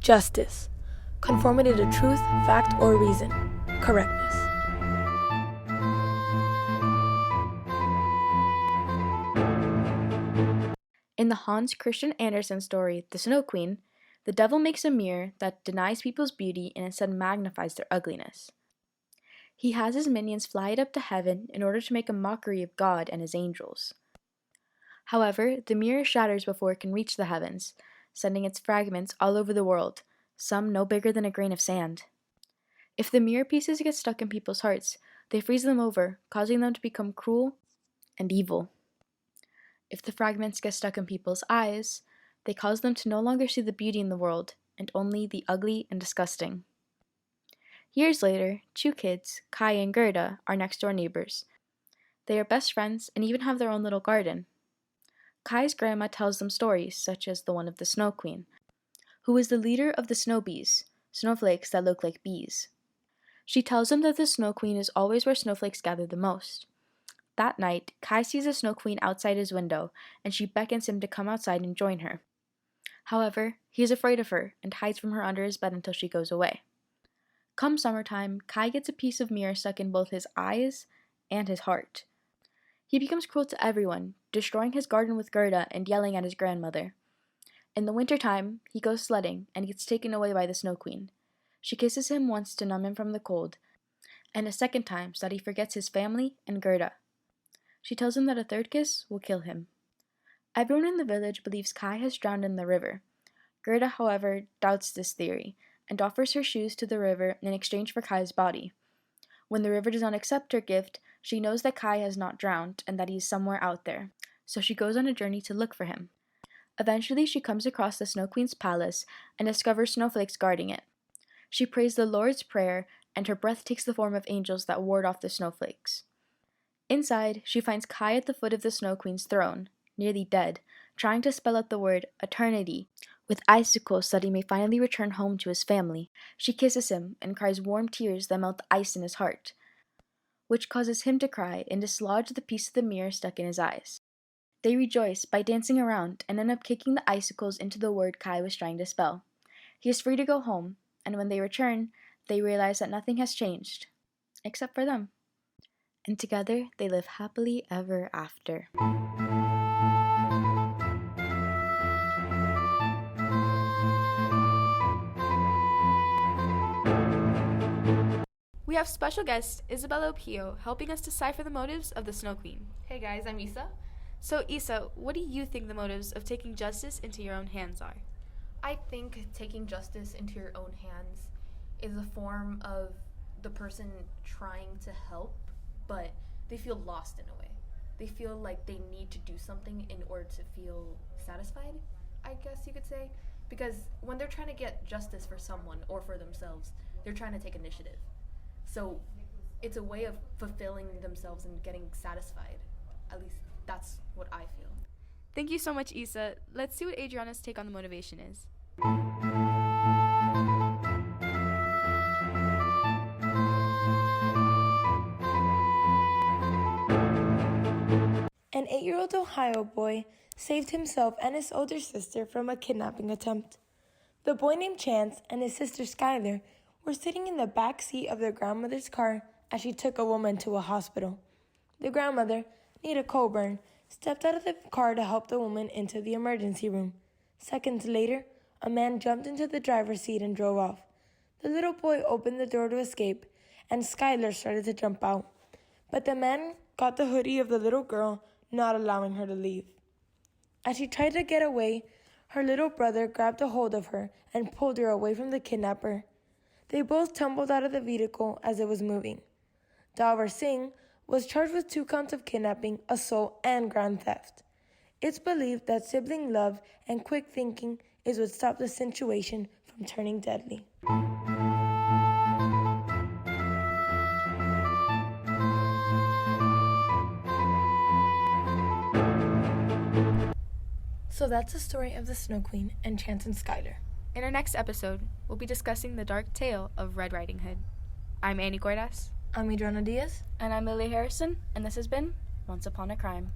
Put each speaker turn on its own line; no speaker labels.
Justice. Conformity to truth, fact, or reason. Correctness.
In the Hans Christian Andersen story, The Snow Queen, the devil makes a mirror that denies people's beauty and instead magnifies their ugliness. He has his minions fly it up to heaven in order to make a mockery of God and his angels. However, the mirror shatters before it can reach the heavens, sending its fragments all over the world, some no bigger than a grain of sand. If the mirror pieces get stuck in people's hearts, they freeze them over, causing them to become cruel and evil. If the fragments get stuck in people's eyes, they cause them to no longer see the beauty in the world, and only the ugly and disgusting. Years later, two kids, Kai and Gerda, are next-door neighbors. They are best friends and even have their own little garden. Kai's grandma tells them stories, such as the one of the Snow Queen, who is the leader of the snow bees, snowflakes that look like bees. She tells them that the Snow Queen is always where snowflakes gather the most. That night, Kai sees the Snow Queen outside his window, and she beckons him to come outside and join her. However, he is afraid of her and hides from her under his bed until she goes away. Come summertime, Kai gets a piece of mirror stuck in both his eyes and his heart. He becomes cruel to everyone, destroying his garden with Gerda and yelling at his grandmother. In the wintertime, he goes sledding and gets taken away by the Snow Queen. She kisses him once to numb him from the cold, and a second time so that he forgets his family and Gerda. She tells him that a third kiss will kill him. Everyone in the village believes Kai has drowned in the river. Gerda, however, doubts this theory and offers her shoes to the river in exchange for Kai's body. When the river does not accept her gift, she knows that Kai has not drowned and that he is somewhere out there, so she goes on a journey to look for him. Eventually, she comes across the Snow Queen's palace and discovers snowflakes guarding it. She prays the Lord's Prayer, and her breath takes the form of angels that ward off the snowflakes. Inside, she finds Kai at the foot of the Snow Queen's throne, nearly dead, trying to spell out the word eternity with icicles so that he may finally return home to his family. She kisses him and cries warm tears that melt the ice in his heart, which causes him to cry and dislodge the piece of the mirror stuck in his eyes. They rejoice by dancing around and end up kicking the icicles into the word Kai was trying to spell. He is free to go home, and when they return, they realize that nothing has changed, except for them. And together, they live happily ever after.
We have special guest Isabella Objio helping us decipher the motives of the Snow Queen.
Hey guys, I'm Isa.
So Isa, what do you think the motives of taking justice into your own hands are?
I think taking justice into your own hands is a form of the person trying to help, but they feel lost in a way. They feel like they need to do something in order to feel satisfied, I guess you could say. Because when they're trying to get justice for someone or for themselves, they're trying to take initiative. So it's a way of fulfilling themselves and getting satisfied. At least that's what I feel.
Thank you so much, Isa. Let's see what Adriana's take on the motivation is.
An 8-year-old Ohio boy saved himself and his older sister from a kidnapping attempt. The boy named Chance and his sister Skylar were sitting in the back seat of their grandmother's car as she took a woman to a hospital. The grandmother, Nita Coburn, stepped out of the car to help the woman into the emergency room. Seconds later, a man jumped into the driver's seat and drove off. The little boy opened the door to escape, and Skylar started to jump out. But the man got the hoodie of the little girl, not allowing her to leave. As she tried to get away, her little brother grabbed a hold of her and pulled her away from the kidnapper. They both tumbled out of the vehicle as it was moving. Dalvar Singh was charged with 2 counts of kidnapping, assault, and grand theft. It's believed that sibling love and quick thinking is what stopped the situation from turning deadly. So that's the story of the Snow Queen and Chance and Skylar.
In our next episode, we'll be discussing the dark tale of Red Riding Hood. I'm Annie Coiras.
I'm Adriana Diaz.
And I'm Lily Harrison, and this has been Once Upon a Crime.